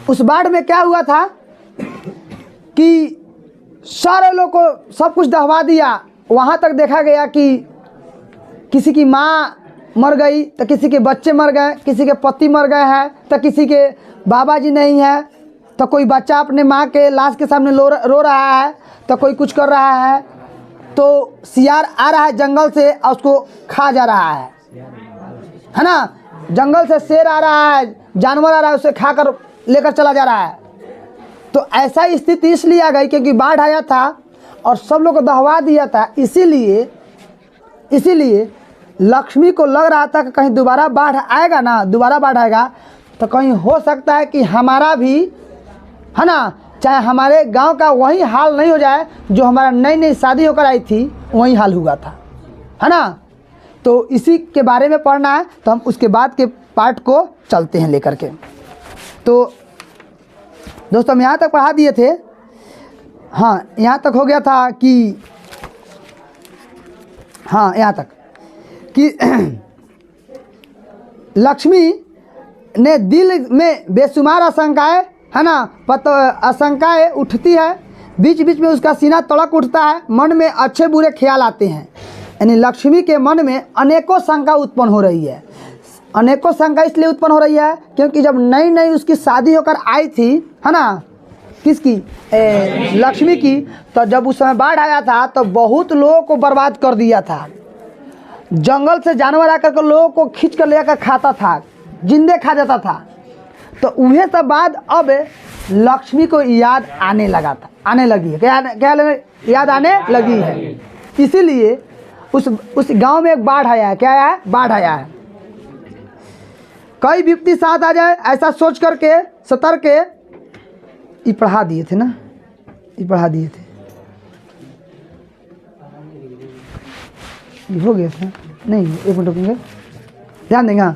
उस बाढ़ में क्या हुआ था कि सारे लोग को सब कुछ दहवा दिया। वहाँ तक देखा गया कि किसी की माँ मर गई तो किसी के बच्चे मर गए, किसी के पति मर गए हैं तो किसी के बाबा जी नहीं है, तो कोई बच्चा अपने माँ के लाश के सामने रो रहा है, तो कोई कुछ कर रहा है, तो सियार आ रहा है जंगल से और उसको खा जा रहा है ना। जंगल से शेर आ रहा है, जानवर आ रहा है, उसे खाकर लेकर चला जा रहा है। तो ऐसा स्थिति इसलिए आ गई क्योंकि बाढ़ आया था और सब लोग को दहवा दिया था। इसीलिए लक्ष्मी को लग रहा था कि कहीं दोबारा बाढ़ आएगा ना, दोबारा बाढ़ आएगा तो कहीं हो सकता है कि हमारा भी, है ना, चाहे हमारे गांव का वही हाल नहीं हो जाए जो हमारा नई नई शादी होकर आई थी वही हाल हुआ था, है ना। तो इसी के बारे में पढ़ना है, तो हम उसके बाद के पार्ट को चलते हैं लेकर के। तो दोस्तों हम यहाँ तक पढ़ा दिए थे। हाँ, यहाँ तक हो गया था कि हाँ, यहाँ तक कि लक्ष्मी ने दिल में बेशुमार आशंकाएं, है ना, आशंकाएं उठती है। बीच बीच में उसका सीना तड़क उठता है, मन में अच्छे बुरे ख्याल आते हैं। यानी लक्ष्मी के मन में अनेकों शंका उत्पन्न हो रही है। अनेकों शंका इसलिए उत्पन्न हो रही है क्योंकि जब नई नई उसकी शादी होकर आई थी, है ना, किसकी, लक्ष्मी की, तो जब उस समय बाढ़ आया था तो बहुत लोगों को बर्बाद कर दिया था। जंगल से जानवर आकर के लोगों को खींच कर ले आकर खाता था, जिंदे खा जाता था। तो वह सब बात अब लक्ष्मी को याद आने लगा था, आने लगी है। क्या याद आने लगी है। इसीलिए उस गांव में एक बाढ़ आया है। क्या आया है? बाढ़ आया है। कई विपत्ति साथ आ जाए ऐसा सोच करके सतर्क के ये पढ़ा दिए थे ना, ये पढ़ा दिए थे, ये हो गया था नहीं, एक मिनट रुकेंगे, ध्यान देंगे।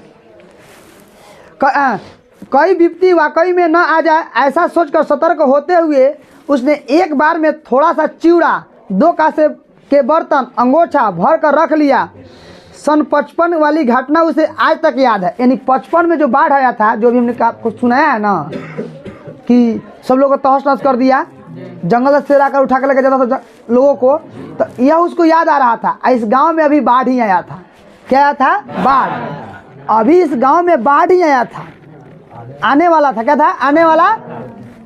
कई विपत्ति वाकई में न आ जाए ऐसा सोचकर सतर्क होते हुए उसने एक बार में थोड़ा सा चिवड़ा, 2 कासे के बर्तन, अंगोछा भर कर रख लिया। सन 55 वाली घटना उसे आज तक याद है। यानी 55 में जो बाढ़ आया था, जो भी हमने आपको सुनाया है ना, कि सब लोगों को तहस नहस कर दिया, जंगल से आकर उठा कर लेकर जाता था लोगों को, तो यह उसको याद आ रहा था। इस गांव में अभी बाढ़ ही आया था। क्या आया था? बाढ़। अभी इस गांव में बाढ़ ही आया था, आने वाला था। क्या था? आने वाला।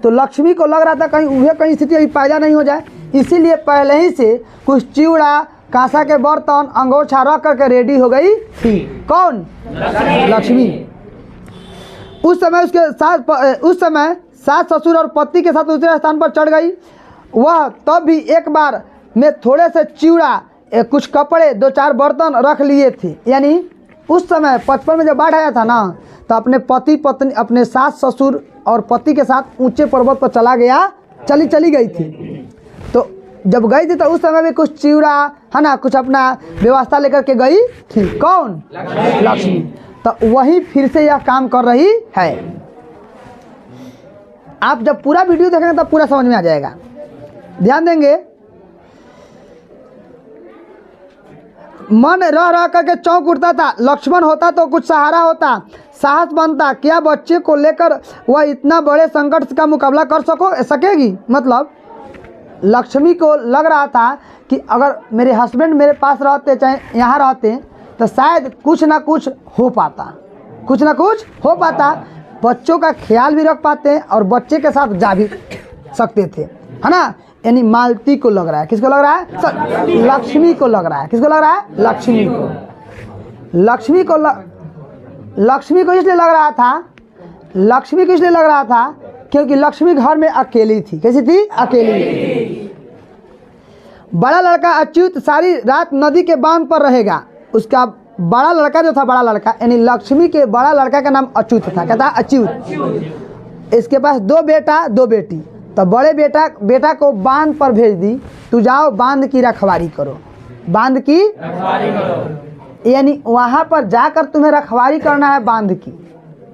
तो लक्ष्मी को लग रहा था कहीं स्थिति अभी पैदा नहीं हो जाए, इसीलिए पहले ही से कुछ चिवड़ा, कांसा के बर्तन, अंगोछा रख करके रेडी हो गई थी। कौन? लक्ष्मी। उस समय सास ससुर और पति के साथ दूसरे स्थान पर चढ़ गई। वह तब भी एक बार में थोड़े से चिवड़ा, कुछ कपड़े, 2-4 बर्तन रख लिए थे। यानी उस समय 55 में जब बाढ़ आया था ना, तो अपने पति पत्नी, अपने सास ससुर और पति के साथ ऊंचे पर्वत पर चली गई थी। तो जब गई थी तो उस समय भी कुछ चिवड़ा, है ना, कुछ अपना व्यवस्था लेकर के गई थी। कौन? लक्ष्मी। तो वही फिर से यह काम कर रही है। आप जब पूरा वीडियो देखेंगे तब पूरा समझ में आ जाएगा, ध्यान देंगे। मन रह करके चौंक उठता था। लक्ष्मण होता तो कुछ सहारा होता, साहस बनता। क्या बच्चे को लेकर वह इतना बड़े संकट का मुकाबला कर सकेगी? मतलब लक्ष्मी को लग रहा था कि अगर मेरे हस्बैंड मेरे पास रहते, चाहे यहाँ रहते, तो शायद कुछ ना कुछ हो पाता, बच्चों का ख्याल भी रख पाते और बच्चे के साथ जा भी सकते थे, है ना। यानी मालती को लग रहा है। किसको लग रहा है? लक्ष्मी को लग रहा है। किसको लग रहा है? लक्ष्मी को। लक्ष्मी को इसलिए लग रहा था क्योंकि लक्ष्मी घर में अकेली थी। कैसी थी? अकेली। बड़ा लड़का अच्युत सारी रात नदी के बांध पर रहेगा। उसका बड़ा लड़का जो था, बड़ा लड़का यानी लक्ष्मी के बड़ा लड़का का नाम अच्युत था। क्या था? अच्युत। इसके पास 2 बेटा 2 बेटी। तो बड़े बेटा को बांध पर भेज दी, तू जाओ बांध की रखवाली करो। बांध की यानी वहाँ पर जाकर तुम्हें रखवाली करना है बांध की,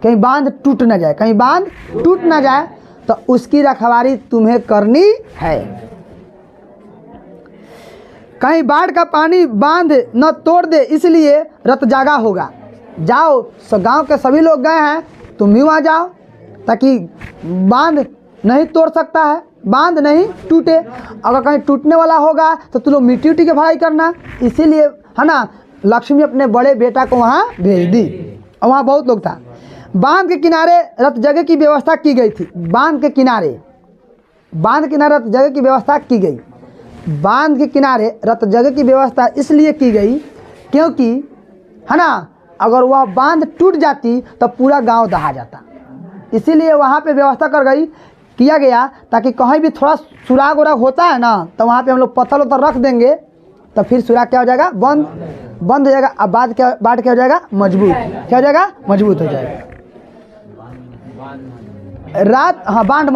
कहीं बांध टूट ना जाए, तो उसकी रखवाली तुम्हें करनी है। कहीं बाढ़ का पानी बांध न तोड़ दे, इसलिए रत जागा होगा। जाओ, गांव के सभी लोग गए हैं, तुम भी वहाँ जाओ, ताकि बांध नहीं तोड़ सकता है, बांध नहीं टूटे। अगर कहीं टूटने वाला होगा तो तुम लोग मिट्टी उट्टी की भराई करना। इसीलिए है ना, लक्ष्मी अपने बड़े बेटा को वहाँ भेज दी और वहाँ बहुत लोग था। बांध के किनारे रत जगह की व्यवस्था की गई थी। बांध के किनारे रत जगह की व्यवस्था की गई। बांध के किनारे रत जगह की व्यवस्था इसलिए की गई क्योंकि है ना, अगर वह बांध टूट जाती तो पूरा गांव दहा जाता। इसीलिए वहाँ पे व्यवस्था किया गया ताकि कहीं भी थोड़ा सुराग उराग होता है ना, तो वहाँ पे हम लोग पत्थर उत्थर रख देंगे तो फिर सुराग क्या हो जाएगा, बंद हो जाएगा। अब बाढ़ क्या हो जाएगा, मजबूत। क्या हो जाएगा, मजबूत हो जाएगा। रात बांध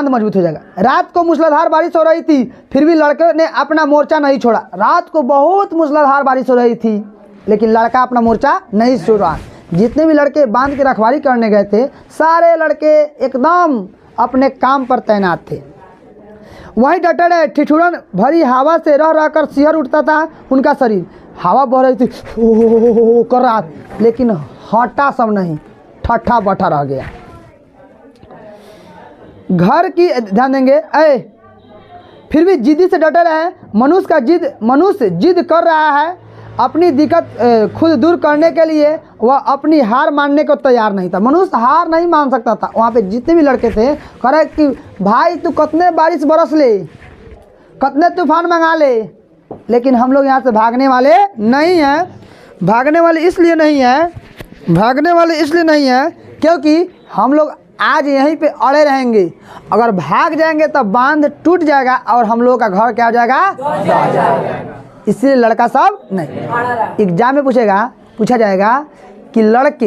मजबूत हो जाएगा। रात को मूसलाधार बारिश हो रही थी, फिर भी लड़के ने अपना मोर्चा नहीं छोड़ा। रात को बहुत मूसलाधार बारिश हो रही थी, लेकिन लड़का अपना मोर्चा नहीं छोड़ा। जितने भी लड़के बांध की रखवाली करने गए थे, सारे लड़के एकदम अपने काम पर तैनात थे। वही डटे रहे। ठिठुरन भरी हवा से रह कर सिहर उठता था उनका शरीर। हवा बह रही थी, ओ कर रहा, लेकिन हटा सब नहीं, ठट्ठा बठा रह गया। घर की ध्यान देंगे, फिर भी जिद्दी से डटे रहे। मनुष्य जिद कर रहा है अपनी दिक्कत खुद दूर करने के लिए। वह अपनी हार मानने को तैयार नहीं था। मनुष्य हार नहीं मान सकता था। वहाँ पे जितने भी लड़के थे कह रहे कि भाई तू कितने बारिश बरस ले, कितने तूफान मंगा ले, लेकिन हम लोग यहाँ से भागने वाले नहीं हैं। भागने वाले इसलिए नहीं हैं क्योंकि हम लोग आज यहीं पे अड़े रहेंगे। अगर भाग जाएंगे तो बांध टूट जाएगा और हम लोग का घर क्या हो जाएगा, इसलिए लड़का सब नहीं। एग्जाम में पूछा जाएगा कि लड़के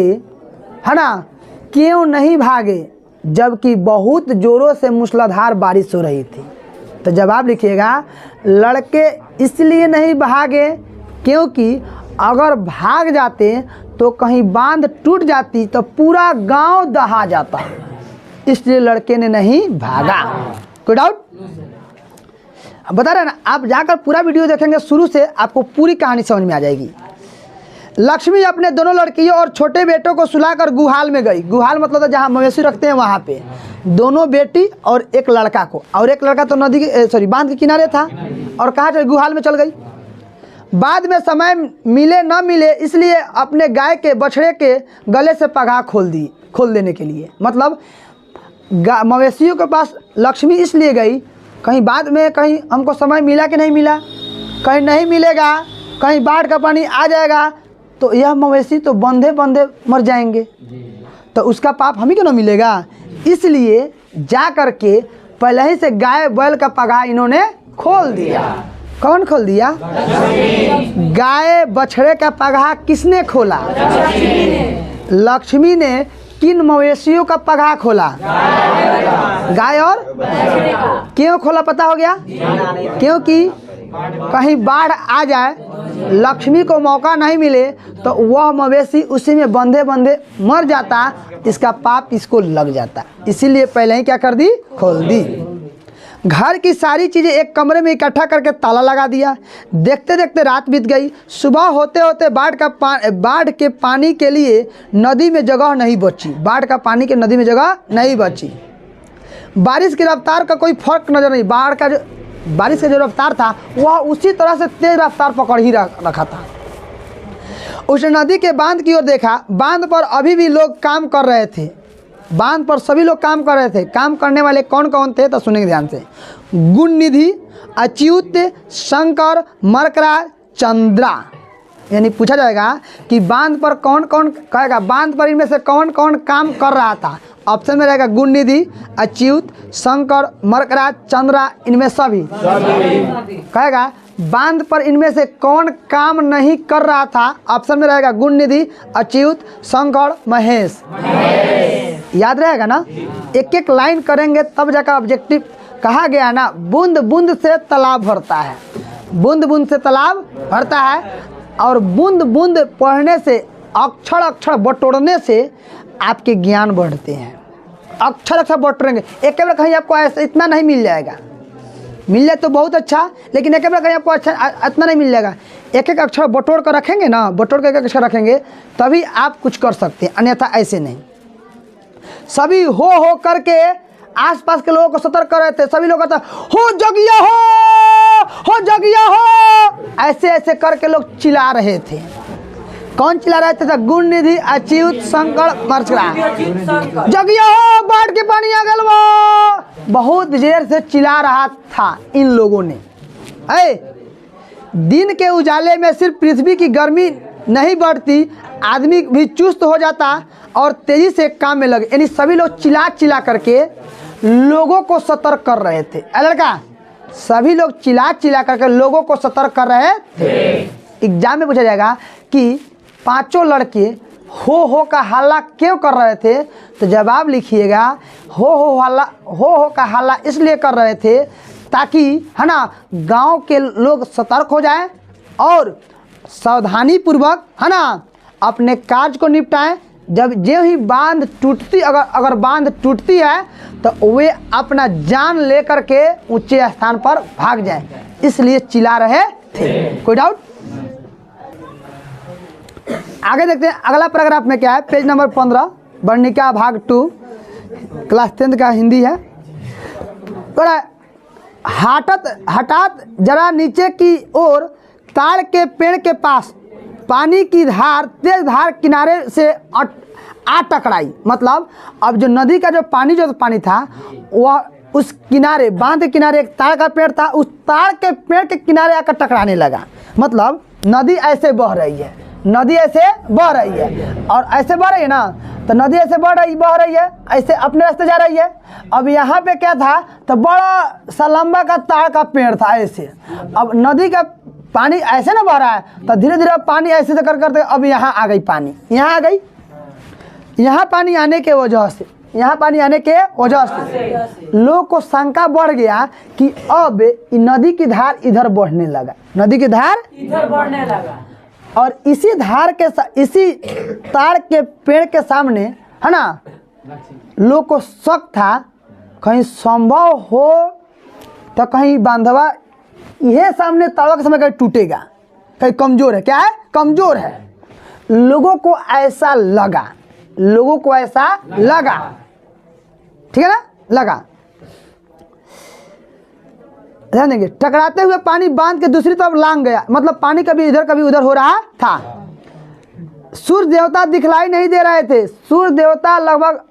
है ना क्यों नहीं भागे जबकि बहुत जोरों से मूसलाधार बारिश हो रही थी। तो जवाब लिखिएगा, लड़के इसलिए नहीं भागे क्योंकि अगर भाग जाते तो कहीं बांध टूट जाती तो पूरा गांव दहा जाता, इसलिए लड़के ने नहीं भागा। कोई डाउट? बता रहे ना, आप जाकर पूरा वीडियो देखेंगे शुरू से, आपको पूरी कहानी समझ में आ जाएगी। लक्ष्मी अपने दोनों लड़कियों और छोटे बेटों को सुलाकर गुहाल में गई। गुहाल मतलब तो जहाँ मवेशी रखते हैं वहाँ पे। दोनों बेटी और एक लड़का को, और एक लड़का तो बांध के किनारे था, और कहाँ चल, गुहाल में चल गई। बाद में समय मिले न मिले इसलिए अपने गाय के बछड़े के गले से पगाह खोल देने के लिए। मतलब मवेशियों के पास लक्ष्मी इसलिए गई, कहीं बाद में कहीं हमको समय मिला कि नहीं मिला, कहीं नहीं मिलेगा, कहीं बाढ़ का पानी आ जाएगा तो यह मवेशी तो बंधे मर जाएंगे, तो उसका पाप हम ही क्यों ना मिलेगा। इसलिए जा कर के पहले ही से गाय बैल का पगाह इन्होंने खोल दिया। कौन खोल दिया? गाय बछड़े का पगाह किसने खोला? लक्ष्मी ने। किन मवेशियों का पगाह खोला? गाय और क्यों खोला पता हो गया? क्योंकि कहीं बाढ़ आ जाए, लक्ष्मी को मौका नहीं मिले तो वह मवेशी उसी में बंधे मर जाता, इसका पाप इसको लग जाता। इसीलिए पहले ही क्या कर दी, खोल दी। घर की सारी चीज़ें एक कमरे में इकट्ठा करके ताला लगा दिया। देखते देखते रात बीत गई। सुबह होते होते बाढ़ के पानी के लिए नदी में जगह नहीं बची। बाढ़ का पानी के नदी में जगह नहीं बची। बारिश की रफ्तार का कोई फर्क नजर नहीं। बारिश का जो रफ्तार था वह उसी तरह से तेज रफ्तार पकड़ ही रखा था। उसने नदी के बांध की ओर देखा। बांध पर अभी भी लोग काम कर रहे थे। बांध पर सभी लोग काम कर रहे थे। काम करने वाले कौन कौन थे तो सुनेंगे ध्यान से। गुणनिधि, अच्युत, शंकर, मरकरा, चंद्रा। यानी पूछा जाएगा कि बांध पर कौन कौन कहेगा, बांध पर इनमें से कौन कौन काम कर रहा था। ऑप्शन में रहेगा गुणनिधि, अच्युत, शंकर, मरकरा, चंद्रा, इनमें सभी कहेगा। बांध पर इनमें से कौन काम नहीं कर रहा था। ऑप्शन में रहेगा गुणनिधि, अच्युत, शंकर, महेश। याद रहेगा ना, एक एक लाइन करेंगे तब जाकर ऑब्जेक्टिव। कहा गया ना, बूंद बूंद से तालाब भरता है। बूंद बूंद से तालाब भरता है, और बूंद बूंद पढ़ने से, अक्षर अक्षर बटोरने से आपके ज्ञान बढ़ते हैं। अक्षर अक्षर बटोरेंगे, एक बार कहीं आपको ऐसा इतना नहीं मिल जाएगा। मिल जाए तो बहुत अच्छा, लेकिन एक बार कहीं आपको अच्छा इतना नहीं मिल जाएगा। एक एक अक्षर बटोर कर रखेंगे ना, बटोर कर एक अक्षर रखेंगे तभी आप कुछ कर सकते हैं, अन्यथा ऐसे नहीं। सभी हो करके आसपास के लोगों को सतर्क कर रहे थे। सभी लोग कहते हो जगिया हो जगिया हो, ऐसे ऐसे करके लोग चिल्ला रहे थे। कौन चिल्ला रहे थे? गुण निधि, अच्युत, शंकर, मर्चरा, जगिया हो, बाढ़ के पानी आ गया। बहुत देर से चिल्ला रहा था इन लोगों ने। दिन के उजाले में सिर्फ पृथ्वी की गर्मी नहीं बढ़ती, आदमी भी चुस्त हो जाता और तेजी से काम में लगे। यानी सभी लोग चिल्ला चिल्ला करके लोगों को सतर्क कर रहे थे। लड़का, सभी लोग चिल्ला चिल्ला करके लोगों को सतर्क कर रहे थे। एग्जाम में पूछा जाएगा कि पांचों लड़के हो का हल्ला क्यों कर रहे थे, तो जवाब लिखिएगा हो का हल्ला इसलिए कर रहे थे ताकि है ना गांव के लोग सतर्क हो जाएं और सावधानी पूर्वक है ना अपने कार्य को निपटाएं। जब जो ही बांध टूटती, अगर बांध टूटती है तो वे अपना जान लेकर के ऊंचे स्थान पर भाग जाएं, इसलिए चिल्ला रहे थे। कोई डाउट? आगे देखते हैं अगला पैराग्राफ में क्या है। पेज नंबर 15, वर्णिका भाग 2, क्लास 10 का हिंदी है। हठात जरा नीचे की ओर ताड़ के पेड़ के पास पानी की धार तेज धार किनारे से आ टकराई। मतलब अब जो नदी का जो पानी था वह उस किनारे, बांध के किनारे एक ताड़ का पेड़ था, उस ताड़ के पेड़ के किनारे आकर टकराने लगा। मतलब नदी ऐसे बह रही है, नदी ऐसे बह रही है और ऐसे बह रही है ना, तो नदी ऐसे बह रही है, ऐसे अपने रास्ते जा रही है। अब यहाँ पे क्या था, तो बड़ा सा लंबा का ताड़ का पेड़ था ऐसे। अब नदी का पानी ऐसे ना बह रहा है, तो धीरे धीरे पानी ऐसे करते अब यहाँ आ गई, पानी यहाँ आ गई। यहाँ पानी आने के वजह से लोग को शंका बढ़ गया कि अब नदी की धार इधर बढ़ने लगा, नदी की धार इधर बढ़ने लगा। और इसी धार के इसी ताड़ के पेड़ के सामने है ना लोग को शक था कहीं संभव हो तो कहीं बांधवा यह सामने ताड़ के समय कहीं टूटेगा, कहीं कमजोर है। क्या है? कमजोर है। लोगों को ऐसा लगा, ठीक है ना, लगा। ध्यान देंगे, टकराते हुए पानी बांध के दूसरी तरफ लांग गया। मतलब पानी कभी इधर कभी उधर हो रहा था। सूर्य देवता दिखलाई नहीं दे रहे थे। सूर्य देवता लगभग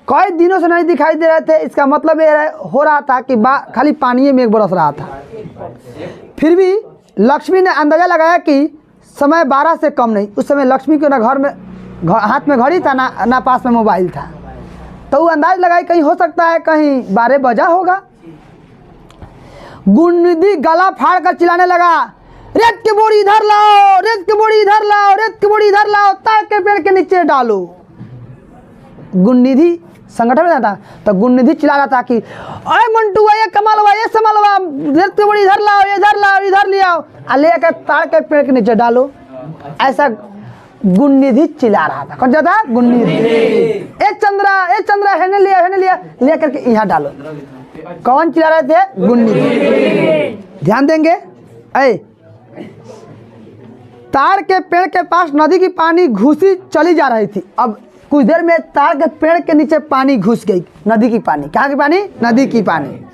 कई दिनों से नहीं दिखाई दे रहे थे। इसका मतलब ये हो रहा था कि खाली पानी में बरस रहा था। फिर भी लक्ष्मी ने अंदाजा लगाया कि समय 12 से कम नहीं। उस समय लक्ष्मी के ना घर में हाथ में घड़ी था ना पास में मोबाइल था, तो वो अंदाज लगाई कहीं हो सकता है कहीं 12 बजा होगा। गुणनिधि गला फाड़ कर चिल्लाने लगा, रेत की बोरी इधर लाओ, रेत की बोरी इधर लाओ, रेत की बोरी इधर लाओ, ताड़ के पेड़ के नीचे डालो। गुणनिधि संगठन में था, तो गुणनिधि चिल्ला रहा था कि अरे मंटू ये कमालवा, ये संभालवा, रेत की बोरी इधर लाओ, इधर लाओ, इधर ले आओ, लेकर ताड़ के पेड़ के नीचे डालो। ऐसा गुणनिधि चिल्ला रहा था। कौन जाता? गुणनिधि। ए चंद्रा हेने लिया लेकर के यहाँ डालो। कौन चिल्ला रहे थे? गुणनिधि। ध्यान देंगे, ताड़ के पेड़ के पास नदी की पानी घुसी चली जा रही थी। अब कुछ देर में ताड़ के पेड़ के नीचे पानी घुस गई, नदी की पानी। कहाँ की पानी? नदी की पानी।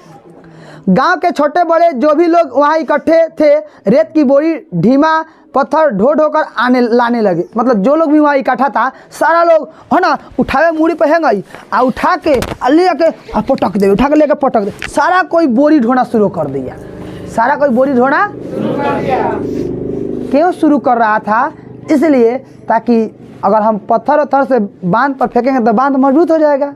गांव के छोटे बड़े जो भी लोग वहां इकट्ठे थे रेत की बोरी ढीमा पत्थर ढो कर लाने लगे। मतलब जो लोग भी वहाँ इकट्ठा था सारा लोग है ना उठावे मूड़ी पे हैंगई आ उठा के ले के पटक दे, उठा के लेकर पटक दे। सारा कोई बोरी ढोना शुरू कर दिया। सारा कोई बोरी ढोना क्यों शुरू कर रहा था? इसलिए ताकि अगर हम पत्थर से बांध पर फेंकेंगे तो बांध मजबूत हो जाएगा।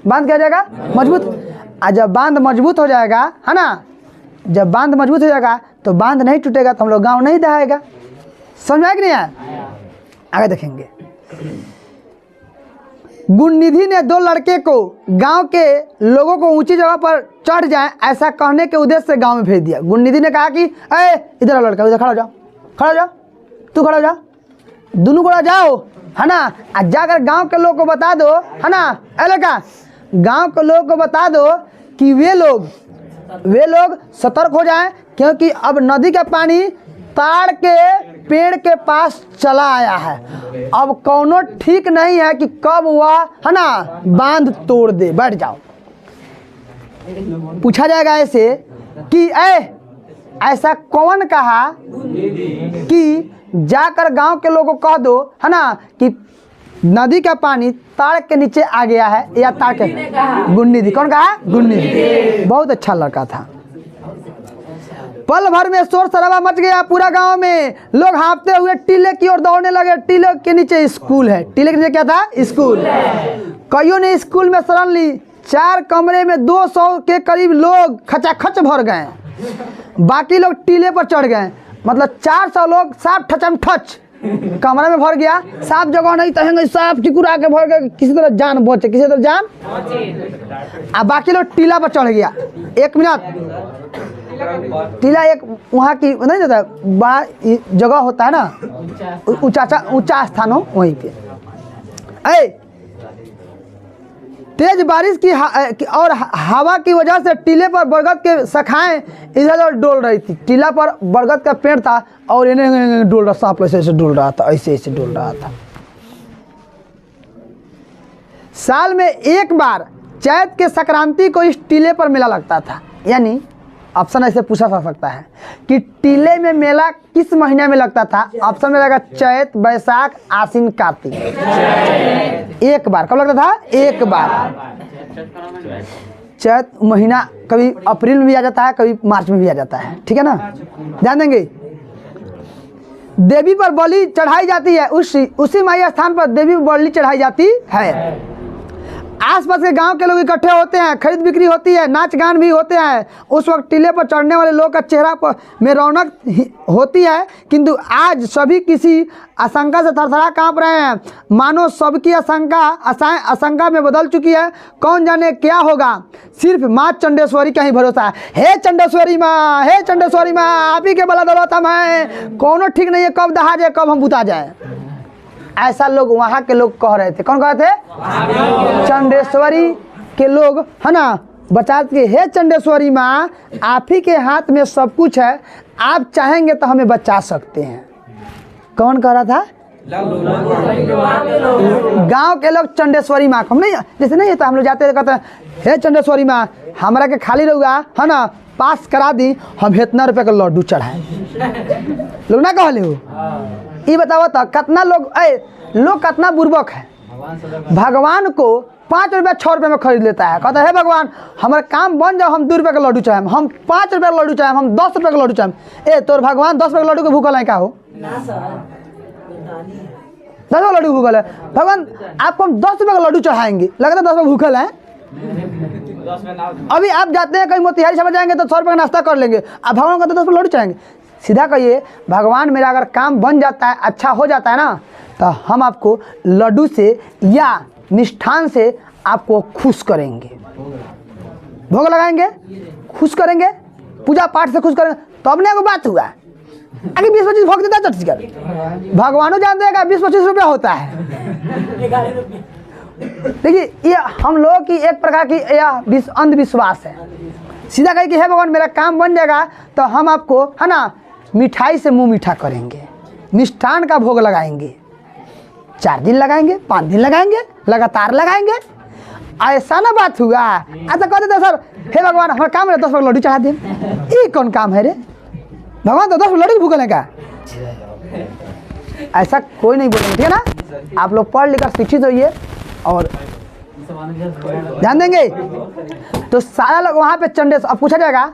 बांध क्या हो जाएगा? मजबूत। जब बांध मजबूत हो जाएगा है ना, जब बांध मजबूत हो जाएगा तो बांध नहीं टूटेगा तो हम लोग गाँव नहीं दहाएगा। समझ आया कि नहीं आया? आगे देखेंगे। गुणनिधि ने 2 लड़के को गांव के लोगों को ऊंची जगह पर चढ़ जाए ऐसा कहने के उद्देश्य से गांव में भेज दिया। गुणनिधि ने कहा कि इधर आओ लड़का, इधर खड़ा हो जाओ, तू खड़ा हो जा, दोनों को जाओ है ना, जाकर गांव के लोग को बता दो है ना, लड़का गांव के लोगों को बता दो कि वे लोग सतर्क हो जाएं, क्योंकि अब नदी का पानी ताड़ के पेड़ के पास चला आया है। अब कौनो ठीक नहीं है कि कब वह है ना बांध तोड़ दे। बैठ जाओ। पूछा जाएगा ऐसे कि ऐसा कौन कहा कि जाकर गांव के लोगों को कह दो है ना कि नदी का पानी ताड़ के नीचे आ गया है, या ताड़ के गुन्नी दी। कौन कहा? गुन्नी दी। बहुत अच्छा लड़का था। पल भर में शोर शराबा मच गया पूरा गांव में। लोग हाँफते हुए टीले की ओर दौड़ने लगे। टीले के नीचे स्कूल है। टीले के नीचे क्या था? स्कूल। कईयों ने स्कूल में शरण ली। 4 कमरे में 200 के करीब लोग खचाखच भर गए। बाकी लोग टीले पर चढ़ गए। मतलब 400 लोग साफ ठचम ठच कमरे में भर गया। साफ जगह नहीं तहेंगे, साफ चिकुरा के भर गए। किसी तरह जान बचे, किसी तरह जान। अब बाकी लोग टीला पर चढ़ गया। 1 मिनट। टीला एक वहाँ की नहीं जाता बड़ा जगह होता है ना, ऊंचा स्थान हो वहीं पे। तेज बारिश की और हवा की वजह से टीले पर बरगद के शाखाएं इधर उधर डोल रही थी। टीला पर बरगद का पेड़ था और इन्हें डोल रहा, सांप ऐसे ऐसे डोल रहा था, ऐसे ऐसे डोल रहा था। साल में एक बार चैत के संक्रांति को इस टीले पर मेला लगता था। यानी ऑप्शन ऐसे पूछा जा सकता है कि टीले में मेला किस महीने में लगता था। ऑप्शन में रहेगा चैत, बैसाख, आश्विन, कार्तिक। एक बार कब लगता था? एक बार। चैत महीना कभी अप्रैल में भी आ जाता है, कभी मार्च में भी आ जाता है। ठीक है ना, ध्यान देंगे। देवी पर बलि चढ़ाई जाती है। उसी माई स्थान पर देवी पर बलि चढ़ाई जाती है। आसपास के गांव के लोग इकट्ठे होते हैं, खरीद बिक्री होती है, नाच गान भी होते हैं। उस वक्त टीले पर चढ़ने वाले लोग का चेहरा पर में रौनक होती है, किंतु आज सभी किसी आशंका से थरथरा कांप रहे हैं। मानो सबकी आशंका में बदल चुकी है। कौन जाने क्या होगा। सिर्फ माँ चंडेश्वरी का ही भरोसा है। हे चंडेश्वरी माँ, हे चंडेश्वरी माँ, आप ही के बला दौलत हम हैं। कौनो ठीक नहीं है कब दहा जाए, कब हम बुता जाए। ऐसा लोग वहाँ के लोग कह रहे थे। कौन कह रहे थे? चंडेश्वरी के लोग है ना बचा के, हे चंडेश्वरी माँ, आप ही के हाथ में सब कुछ है, आप चाहेंगे तो हमें बचा सकते हैं। कौन कह रहा था? गांव के लोग चंडेश्वरी माँ को। हम नहीं, जैसे नहीं होता हम लोग जाते कहते हैं हे चंडेश्वरी माँ, हमारा के खाली रहुआ है ना पास करा दी, हम इतना रुपये का लड्डू चढ़ाए। लोग ना कहले हो। ये बताओ तो कितना लोग कितना बुर्बक है। भगवान को 5 रुपया 6 रुपये में खरीद लेता है। कहता है भगवान हमारा काम बन जाओ, हम 2 रुपये का लड्डू चाहें, हम 5 रुपये का लड्डू चाहें, हम 10 रुपये का लड्डू चाहें। तोर भगवान 10 रुपये का लड्डू के भूखल है क्या हो? 10 रुपये लड्डू भूखल है भगवान, आपको हम 10 रुपये का लड्डू चढ़ाएंगे। लगता है 10 रुपये भूखल है। अभी आप जाते हैं कहीं मोतिहारी समझ जाएंगे तो 100 रुपये का नाश्ता कर लेंगे। अब भगवान को 10 रुपये लड्डू चाहेंगे। सीधा कहिए भगवान मेरा अगर काम बन जाता है, अच्छा हो जाता है ना, तो हम आपको लड्डू से या मिष्ठान से आपको खुश करेंगे, भोग लगाएंगे, खुश करेंगे, पूजा पाठ से खुश करेंगे। तब ना कोई बात हुआ। अगर 20-25 भोग देता है चट भगवानों जान देगा 20-25 रुपया होता है। देखिए ये हम लोगों की एक प्रकार की यह अंधविश्वास है। सीधा कहे कि हे भगवान मेरा काम बन जाएगा तो हम आपको है ना मिठाई से मुंह मीठा करेंगे, मिष्ठान का भोग लगाएंगे। 4 दिन लगाएंगे, 5 दिन लगाएंगे, लगातार लगाएंगे। ऐसा ना बात हुआ। ऐसा कहते थे सर हे भगवान हमारा काम है 10 रुपये लड्डू चढ़ा दे। ये कौन काम है रे? भगवान तो 10 रुपये लड्डू भूखल है क्या? ऐसा कोई नहीं बोलेंगे। ठीक है ना। आप लोग पढ़ लिख कर शिक्षित होइए और ध्यान देंगे तो सारा लोग वहाँ पे चंडेश्वर। अब पूछा जाएगा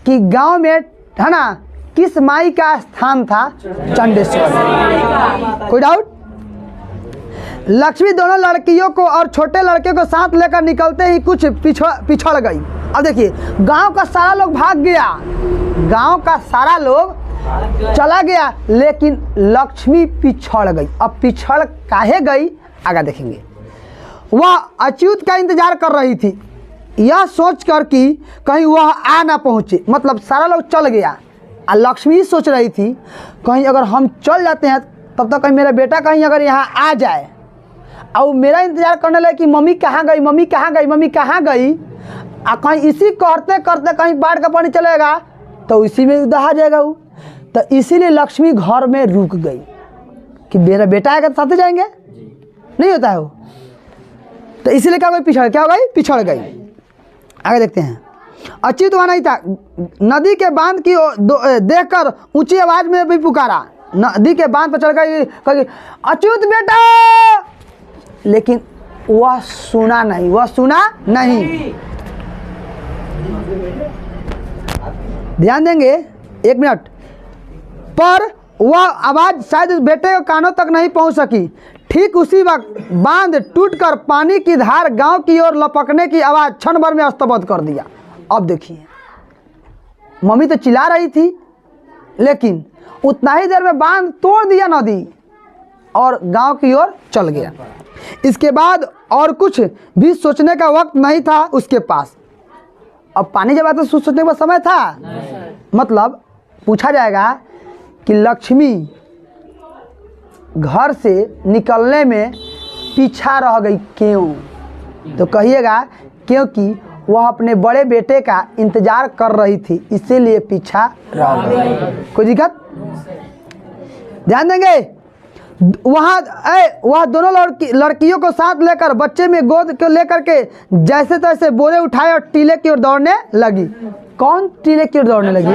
कि गांव में है ना किस माई का स्थान था? चंडेश्वर। कोई डाउट? लक्ष्मी दोनों लड़कियों को और छोटे लड़के को साथ लेकर निकलते ही कुछ पिछड़ गई। अब देखिए गांव का सारा लोग भाग गया, गांव का सारा लोग चला गया, लेकिन लक्ष्मी पिछड़ गई। अब पिछड़ काहे गई आगे देखेंगे। वह अच्युत का इंतजार कर रही थी, यह सोचकर कि कहीं वह आ ना पहुँचे। मतलब सारा लोग चल गया और लक्ष्मी सोच रही थी कहीं अगर हम चल जाते हैं तब तक कहीं मेरा बेटा कहीं अगर यहाँ आ जाए और मेरा इंतजार करने लगे कि मम्मी कहाँ गई, मम्मी कहाँ गई, मम्मी कहाँ गई, और कहीं इसी करते करते कहीं बाढ़ का पानी चलेगा तो इसी में दहा जाएगा वो। तो इसीलिए लक्ष्मी घर में रुक गई कि मेरा बेटा आएगा तो साथ जाएंगे, नहीं होता है वो। तो इसीलिए क्या हो गई, पिछड़ गई। आगे देखते हैं। अच्युत वहाँ नहीं था, नदी के बांध की देखकर ऊंची आवाज में भी पुकारा। नदी के बांध पर चढ़ गई, कही अच्युत बेटा, लेकिन वह सुना नहीं। ध्यान देंगे, एक मिनट। पर वह आवाज शायद उस बेटे के कानों तक नहीं पहुंच सकी। ठीक उसी वक्त बांध टूटकर पानी की धार गांव की ओर लपकने की आवाज क्षण भर में स्तब्ध कर दिया। अब देखिए, मम्मी तो चिल्ला रही थी, लेकिन उतना ही देर में बांध तोड़ दिया नदी और गांव की ओर चल गया। इसके बाद और कुछ भी सोचने का वक्त नहीं था उसके पास। अब पानी जब आता तो सोचने का समय था। मतलब पूछा जाएगा कि लक्ष्मी घर से निकलने में पीछा रह गई क्यों, तो कहिएगा क्योंकि वह अपने बड़े बेटे का इंतजार कर रही थी, इसीलिए पीछा रह गई। कोई दिक्कत? ध्यान देंगे, वह दोनों लड़कियों को साथ लेकर बच्चे में गोद को लेकर के जैसे तैसे बोरे उठाए और टीले की ओर दौड़ने लगी। कौन टीले की ओर दौड़ने लगी?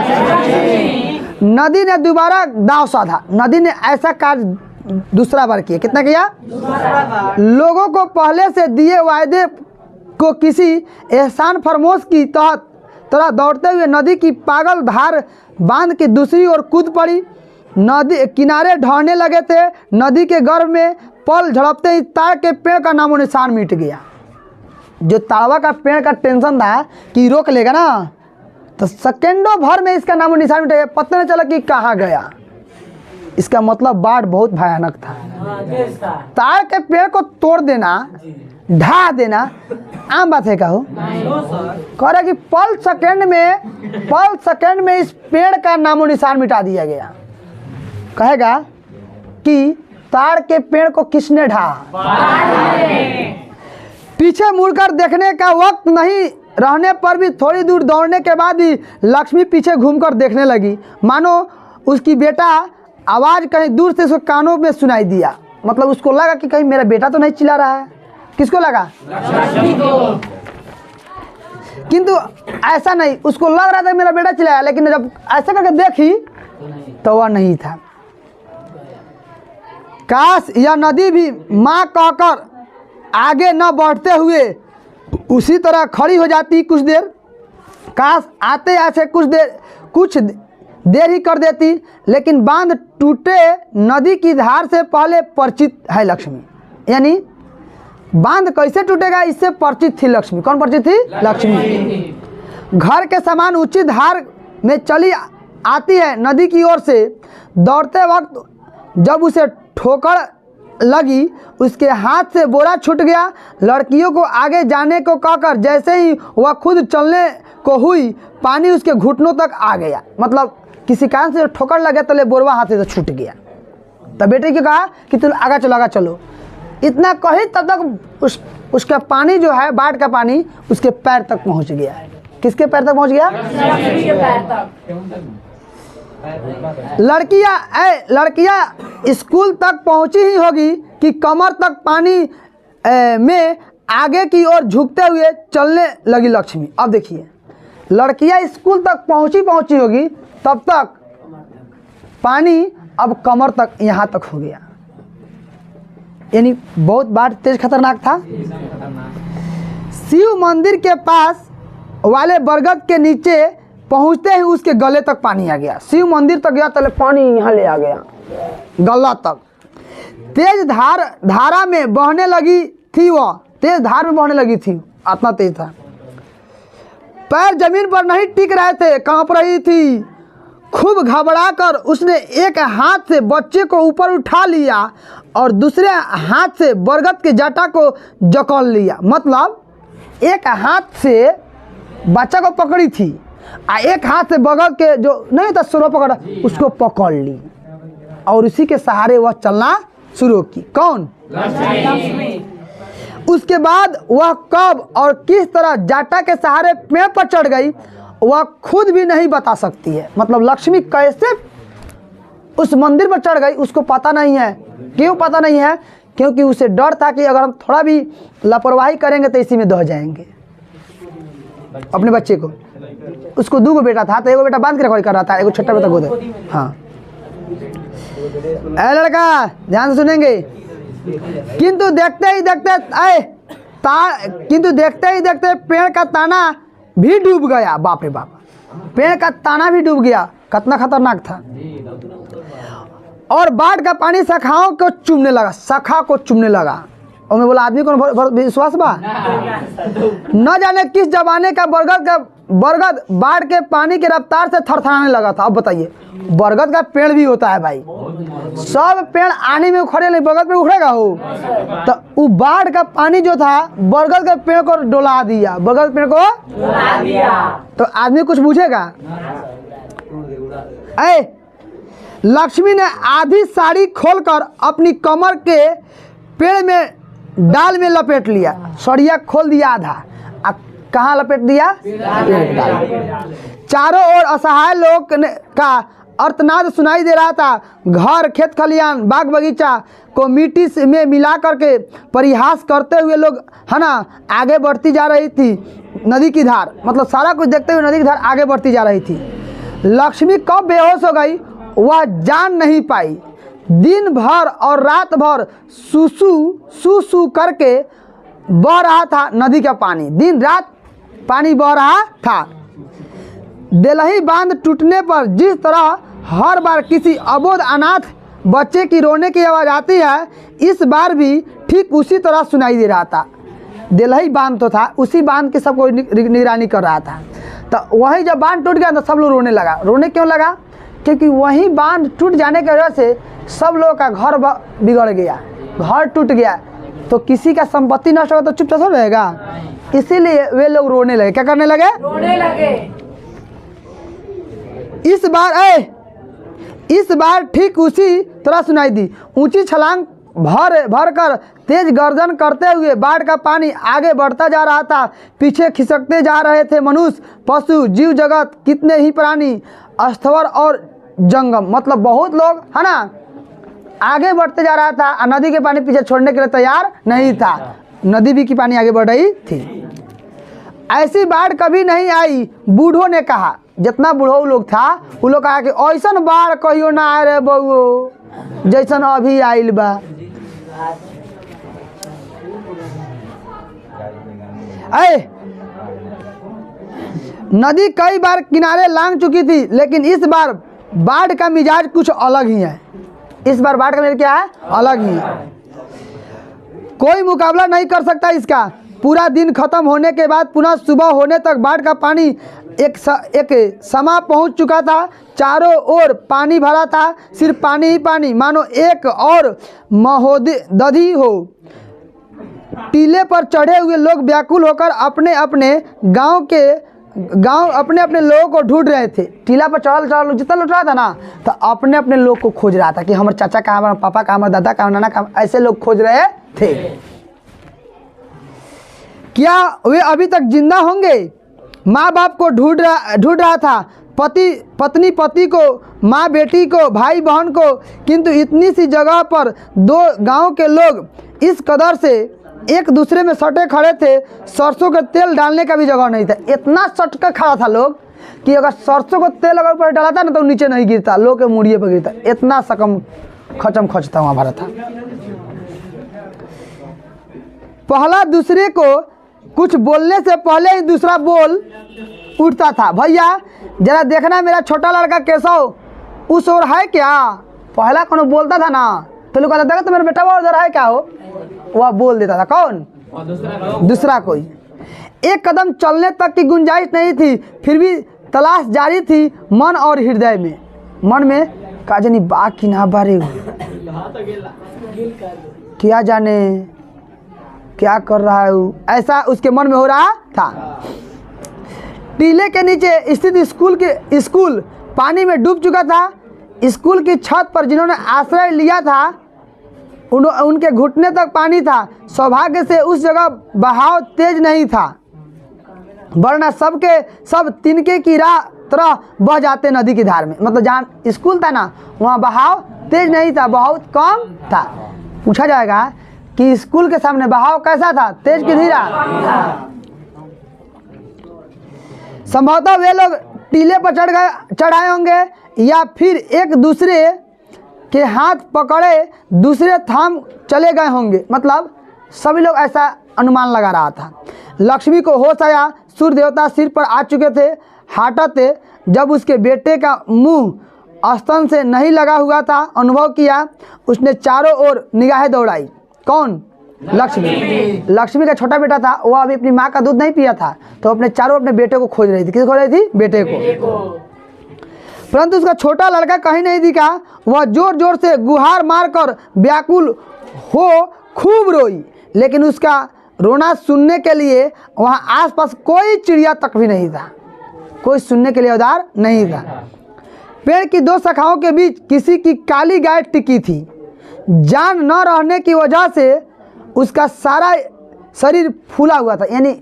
नदी ने दोबारा दांव साधा। नदी ने ऐसा कार्य दूसरा बार किया। कितना किया? लोगों को पहले से दिए वायदे को किसी एहसान फरमोश की तरह दौड़ते हुए नदी की पागल धार बांध की दूसरी ओर कूद पड़ी। नदी किनारे ढहने लगे थे। नदी के गर्भ में पल झड़पते ही ताड़ के पेड़ का नामो निशान मिट गया। जो ताड़वा का पेड़ का टेंशन था कि रोक लेगा ना, तो सेकेंडों भर में इसका नामो निशान मिट गया। पता नहीं चला कि कहाँ गया। इसका मतलब बाढ़ बहुत भयानक था। ताड़ के पेड़ को तोड़ देना, ढा देना आम बात है। कहो कह रहा कि पल सेकेंड में इस पेड़ का नामो निशान मिटा दिया गया। कहेगा कि ताड़ के पेड़ को किसने ढा? पीछे मुड़कर देखने का वक्त नहीं रहने पर भी थोड़ी दूर दौड़ने के बाद ही लक्ष्मी पीछे घूमकर देखने लगी, मानो उसकी बेटा आवाज कहीं दूर से उसके कानों में सुनाई दिया। मतलब उसको लगा कि कहीं मेरा बेटा तो नहीं चिल्ला रहा है। किसको लगा? लक्ष्मी को। किंतु ऐसा नहीं, उसको लग रहा था मेरा बेटा चिल्लाया, लेकिन जब ऐसा करके देखी तो वह नहीं था। काश यह नदी भी माँ कहकर आगे न बढ़ते हुए उसी तरह खड़ी हो जाती कुछ देर। काश आते आते कुछ देर ही कर देती, लेकिन बांध टूटे नदी की धार से पहले परिचित है लक्ष्मी। यानी बांध कैसे टूटेगा इससे परिचित थी लक्ष्मी। कौन परिचित थी? लक्ष्मी। घर के समान ऊंची धार में चली आती है नदी की ओर से। दौड़ते वक्त जब उसे ठोकर लगी, उसके हाथ से बोरा छूट गया। लड़कियों को आगे जाने को कहकर जैसे ही वह खुद चलने को हुई, पानी उसके घुटनों तक आ गया। मतलब किसी कारण से ठोकर लगे तो ले बोरवा हाथ से छूट गया। तब बेटे को कहा कि तुम आगा चलो। इतना कही तब तक उसका पानी जो है, बाढ़ का पानी उसके पैर तक पहुंच गया। किसके पैर तक पहुंच गया? लड़कियां स्कूल तक पहुंची ही होगी कि कमर तक पानी में आगे की ओर झुकते हुए चलने लगी लक्ष्मी। अब देखिए, लड़कियां स्कूल तक पहुंची होगी, तब तक पानी अब कमर तक, यहाँ तक हो गया। यानी बहुत बाढ़ तेज खतरनाक था। शिव मंदिर के पास वाले बरगद के नीचे पहुंचते ही उसके गले तक पानी आ गया। शिव मंदिर तक गया तो पानी यहाँ ले आ गया गला तक। तेज धारा में बहने लगी थी। वह तेज धार में बहने लगी थी, इतना तेज था। पैर जमीन पर नहीं टिक रहे थे, कांप रही थी। खूब घबराकर उसने एक हाथ से बच्चे को ऊपर उठा लिया और दूसरे हाथ से बरगद की जटा को जकड़ लिया। मतलब एक हाथ से बच्चा को पकड़ी थी और एक हाथ से बरगद के जो नहीं था सुरो पकड़ा, उसको पकड़ ली और उसी के सहारे वह चलना शुरू की। कौन? लक्ष्मी। उसके बाद वह कब और किस तरह जाटा के सहारे पेड़ पर चढ़ गई, वह खुद भी नहीं बता सकती है। मतलब लक्ष्मी कैसे उस मंदिर पर चढ़ गई। उसको पता नहीं है, क्यों पता नहीं है? क्योंकि उसे डर था कि अगर हम थोड़ा भी लापरवाही करेंगे तो इसी में दह जाएंगे। अपने बच्चे को, उसको 2 बेटा था, तो एगो बेटा बांध के रखवाली कर रहा था, एगो छोटा बेटा गोद। हाँ, ऐ लड़का ध्यान से सुनेंगे। किंतु देखते ही देखते पेड़ का तना भी डूब गया। बाप रे बाप, पेड़ का तना भी डूब गया, कितना खतरनाक था। और बाढ़ का पानी शाखाओं को चूमने लगा, शाखा को चूमने लगा। और मैं बोला आदमी को विश्वास बा? न जाने किस जमाने का बरगद बाढ़ के पानी के रफ्तार से थरथराने लगा था। अब बताइए, बरगद का पेड़ भी होता है भाई, सब पेड़ आने में उखड़े नहीं, बरगद पे उखड़ेगा हो? तो वो बाढ़ का पानी जो था बरगद के पेड़ को डोला दिया, बरगद पेड़ को डोला दिया। तो आदमी कुछ पूछेगा? लक्ष्मी ने आधी साड़ी खोलकर अपनी कमर के पेड़ में डाल में लपेट लिया। सड़िया खोल दिया आधा, कहाँ लपेट दिया? चारों ओर असहाय लोग का अर्थनाद सुनाई दे रहा था। घर, खेत खलियान, बाग बगीचा को मिट्टी में मिला करके परिहास करते हुए लोग है ना आगे बढ़ती जा रही थी नदी की धार। मतलब सारा कुछ देखते हुए नदी की धार आगे बढ़ती जा रही थी। लक्ष्मी कब बेहोश हो गई वह जान नहीं पाई। दिन भर और रात भर सूसू करके बह रहा था नदी का पानी, दिन रात पानी बह रहा था। देलही बांध टूटने पर जिस तरह हर बार किसी अबोध अनाथ बच्चे की रोने की आवाज़ आती है, इस बार भी ठीक उसी तरह सुनाई दे रहा था। देलही बांध तो था, उसी बांध की सबको निगरानी कर रहा था। तो वही जब बांध टूट गया तो सब लोग रोने लगा। रोने क्यों लगा? क्योंकि वही बांध टूट जाने की वजह से सब लोगों का घर बिगड़ गया, घर टूट गया। तो किसी का संपत्ति नष्ट होगा तो चुपचाप हो रहेगा, इसीलिए वे लोग रोने लगे। क्या करने लगे? रोने लगे। इस बार ठीक उसी तरह सुनाई दी। ऊंची छलांग भर कर तेज गर्जन करते हुए बाढ़ का पानी आगे बढ़ता जा रहा था। पीछे खिसकते जा रहे थे मनुष्य, पशु, जीव जगत, कितने ही प्राणी, अस्थवर और जंगम। मतलब बहुत लोग है ना आगे बढ़ते जा रहा था। नदी के पानी पीछे छोड़ने के लिए तैयार नहीं था। नदी भी की पानी आगे बढ़ रही थी। ऐसी बाढ़ कभी नहीं आई, बूढ़ों ने कहा। जितना बूढ़ो लोग था वो लोग कहा कि ऐसन बाढ़ कहियो ना आए रे बउओ जैसन अभी आइल बा। नदी कई बार किनारे लांग चुकी थी, लेकिन इस बार बाढ़ का मिजाज कुछ अलग ही है। इस बार बाढ़ का मिजाज क्या है? अलग ही है। कोई मुकाबला नहीं कर सकता इसका। पूरा दिन खत्म होने के बाद पुनः सुबह होने तक बाढ़ का पानी एक समा पहुंच चुका था। चारों ओर पानी भरा था, सिर्फ पानी ही पानी, मानो एक और महोदधि हो। टीले पर चढ़े हुए लोग व्याकुल होकर अपने अपने अपने अपने लोगों को ढूंढ रहे थे। टीला पर चढ़ जितना लुट रहा था ना, तो अपने अपने लोग को खोज रहा था कि हमारे चाचा कहाँ, हमारे पापा कहाँ, हमारे दादा कहाँ, नाना कहाँ, ऐसे लोग खोज रहे थे। क्या वे अभी तक जिंदा होंगे? माँ बाप को ढूंढ रहा था, पत्नी पति को, माँ बेटी को, भाई बहन को। किंतु इतनी सी जगह पर दो गांव के लोग इस कदर से एक दूसरे में सटे खड़े थे, सरसों के तेल डालने का भी जगह नहीं था। इतना सट कर खड़ा था लोग कि अगर सरसों को तेल अगर ऊपर डाला था ना तो नीचे नहीं गिरता, लोग के मुड़िए पर गिरता। इतना सकम खचम खचता वहाँ भरा था। पहला दूसरे को कुछ बोलने से पहले ही दूसरा बोल उठता था। भैया जरा देखना मेरा छोटा लड़का केशव उस ओर है क्या? पहला कौन बोलता था ना तो लोग कहता था तो मेरा बेटा वो उधर है क्या हो, वह बोल देता था। कौन? दूसरा कोई। एक कदम चलने तक की गुंजाइश नहीं थी, फिर भी तलाश जारी थी मन और हृदय में। मन में काजनी बा कि ना बारे, क्या जाने क्या कर रहा है वो, ऐसा उसके मन में हो रहा था। टीले के नीचे स्थित स्कूल पानी में डूब चुका था। स्कूल की छत पर जिन्होंने आश्रय लिया था उनके घुटने तक पानी था। सौभाग्य से उस जगह बहाव तेज नहीं था, वरना सब तिनके की राह तरह बह जाते नदी की धार में। मतलब जहाँ स्कूल था ना वहाँ बहाव तेज नहीं था, बहुत कम था। पूछा जाएगा कि स्कूल के सामने बहाव कैसा था, तेज कि धीरा? संभवतः वे लोग टीले पर चढ़ाए होंगे या फिर एक दूसरे के हाथ पकड़े दूसरे थाम चले गए होंगे। मतलब सभी लोग ऐसा अनुमान लगा रहा था। लक्ष्मी को होश आया, सूर्य देवता सिर पर आ चुके थे। हठाते जब उसके बेटे का मुंह स्तन से नहीं लगा हुआ था, अनुभव किया। उसने चारों ओर निगाहें दौड़ाई। कौन? लक्ष्मी। लक्ष्मी का छोटा बेटा था, वह अभी अपनी माँ का दूध नहीं पिया था, तो अपने चारों अपने बेटे को खोज रही थी। किसे खोज रही थी? बेटे को। परंतु उसका छोटा लड़का कहीं नहीं दिखा। वह जोर जोर से गुहार मारकर व्याकुल हो खूब रोई, लेकिन उसका रोना सुनने के लिए वहाँ आसपास कोई चिड़िया तक भी नहीं था, कोई सुनने के लिए उदार नहीं था। पेड़ की दो शाखाओं के बीच किसी की काली गाय टिकी थी। जान न रहने की वजह से उसका सारा शरीर फूला हुआ था। यानी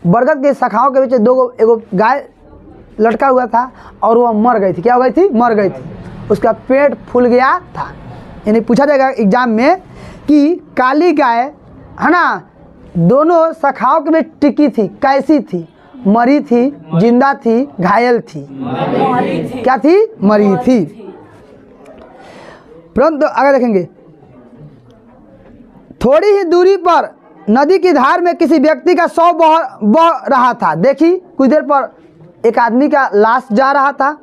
बरगद के शाखाओं के बीच एगो गाय लटका हुआ था और वह मर गई थी। क्या हो गई थी? मर गई थी। उसका पेट फूल गया था। यानी पूछा जाएगा एग्जाम में कि काली गाय है ना दोनों शाखाओं के बीच टिकी थी, कैसी थी? मरी थी, जिंदा थी, घायल थी? क्या थी? मरी थी। परंतु आगे देखेंगे, थोड़ी ही दूरी पर नदी की धार में किसी व्यक्ति का शव बह रहा था। देखी, कुछ देर पर एक आदमी का लाश जा रहा था।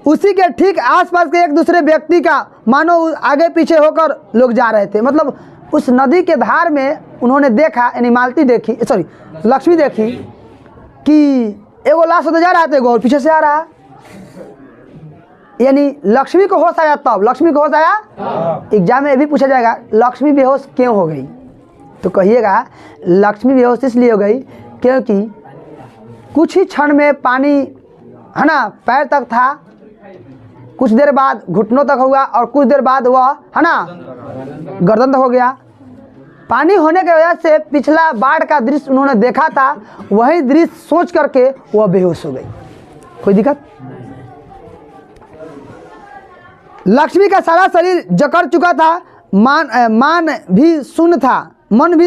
उसी के ठीक आसपास के एक दूसरे व्यक्ति का मानो आगे पीछे होकर लोग जा रहे थे। मतलब उस नदी के धार में उन्होंने देखा, यानी मालती देखी, सॉरी लक्ष्मी देखी कि एगो लाश होते जा रहा था, एगो और पीछे से आ रहा। यानी लक्ष्मी को होश आया। तब लक्ष्मी को होश आया। एग्जाम में भी पूछा जाएगा लक्ष्मी बेहोश क्यों हो गई, तो कहिएगा लक्ष्मी बेहोश इसलिए हो गई क्योंकि कुछ ही क्षण में पानी है ना पैर तक था, कुछ देर बाद घुटनों तक हुआ और कुछ देर बाद वह है ना गर्दन तक हो गया। पानी होने की वजह से पिछला बाढ़ का दृश्य उन्होंने देखा था, वही दृश्य सोच करके वह बेहोश हो गई। कोई दिक्कत? लक्ष्मी का सारा शरीर जकड़ चुका था। मन भी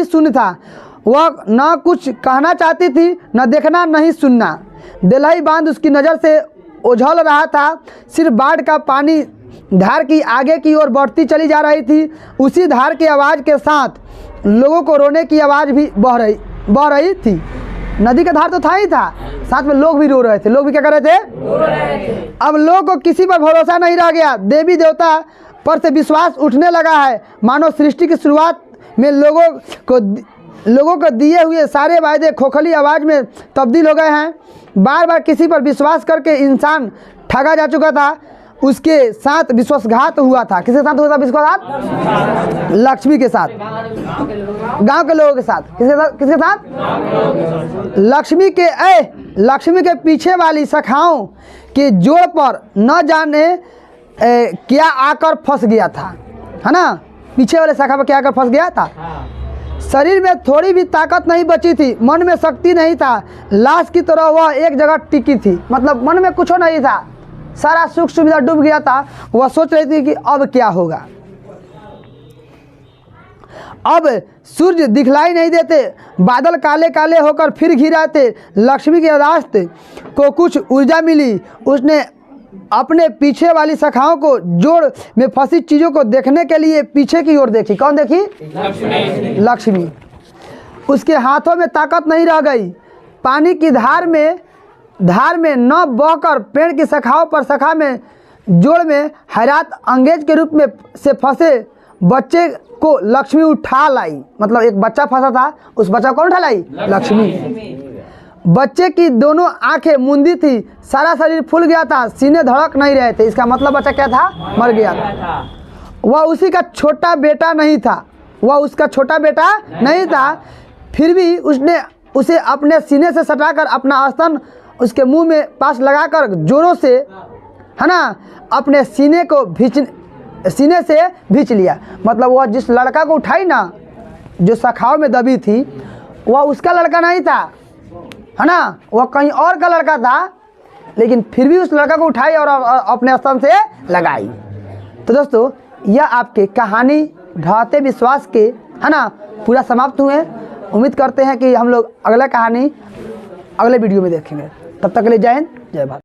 शून्य था। वह न कुछ कहना चाहती थी, न देखना, नहीं सुनना। दिलाई बांध उसकी नज़र से ओझल रहा था। सिर्फ बाढ़ का पानी धार की आगे की ओर बढ़ती चली जा रही थी। उसी धार की आवाज़ के साथ लोगों को रोने की आवाज़ भी बह रही थी। नदी का धार तो था ही था, साथ में लोग भी रो रहे थे। लोग भी क्या कर रहे थे? रो रहे थे। अब लोगों को किसी पर भरोसा नहीं रह गया। देवी देवता पर से विश्वास उठने लगा है। मानो सृष्टि की शुरुआत में लोगों को दिए हुए सारे वायदे खोखली आवाज़ में तब्दील हो गए हैं। बार बार किसी पर विश्वास करके इंसान ठगा जा चुका था। उसके साथ विश्वासघात हुआ था। किसके साथ हुआ था विश्वासघात? लक्ष्मी के साथ, गांव के लोगों के साथ। किसके साथ? लक्ष्मी के पीछे वाली शाखाओं के जोड़ पर न जाने क्या आकर फंस गया था, है ना? पीछे वाले शाखा पर क्या आकर फंस गया था। शरीर में थोड़ी भी ताकत नहीं बची थी, मन में शक्ति नहीं था। लाश की तरह वह एक जगह टिकी थी। मतलब मन में कुछ नहीं था, सारा सुख सुविधा डूब गया था। वह सोच रही थी कि अब क्या होगा। अब सूर्य दिखलाई नहीं देते, बादल काले काले होकर फिर घिर आते। लक्ष्मी के यादाश्त को कुछ ऊर्जा मिली। उसने अपने पीछे वाली शाखाओं को जोड़ में फंसी चीज़ों को देखने के लिए पीछे की ओर देखी। कौन देखी? लक्ष्मी। उसके हाथों में ताकत नहीं रह गई। पानी की धार में न बहकर पेड़ की शाखा में जोड़ में हैरात अंगेज के रूप में से फंसे बच्चे को लक्ष्मी उठा लाई। मतलब एक बच्चा फंसा था, उस बच्चा कौन उठा लाई? लक्ष्मी। बच्चे की दोनों आंखें मूंदी थी, सारा शरीर फूल गया था, सीने धड़क नहीं रहे थे। इसका मतलब बच्चा क्या था? मर गया था। वह उसी का छोटा बेटा नहीं था, फिर भी उसने उसे अपने सीने से सटाकर अपना स्तन उसके मुंह में पास लगाकर जोरों से है ना अपने सीने से भींच लिया। मतलब वह जिस लड़का को उठाई ना, जो शाखाओं में दबी थी, वह उसका लड़का नहीं था, है ना, वह कहीं और का लड़का था। लेकिन फिर भी उस लड़का को उठाई और अपने स्थान से लगाई। तो दोस्तों यह आपके कहानी ढाते विश्वास के है ना पूरा समाप्त हुए। उम्मीद करते हैं कि हम लोग अगला कहानी अगले वीडियो में देखेंगे। तब तक के लिए जय हिंद, जय भारत।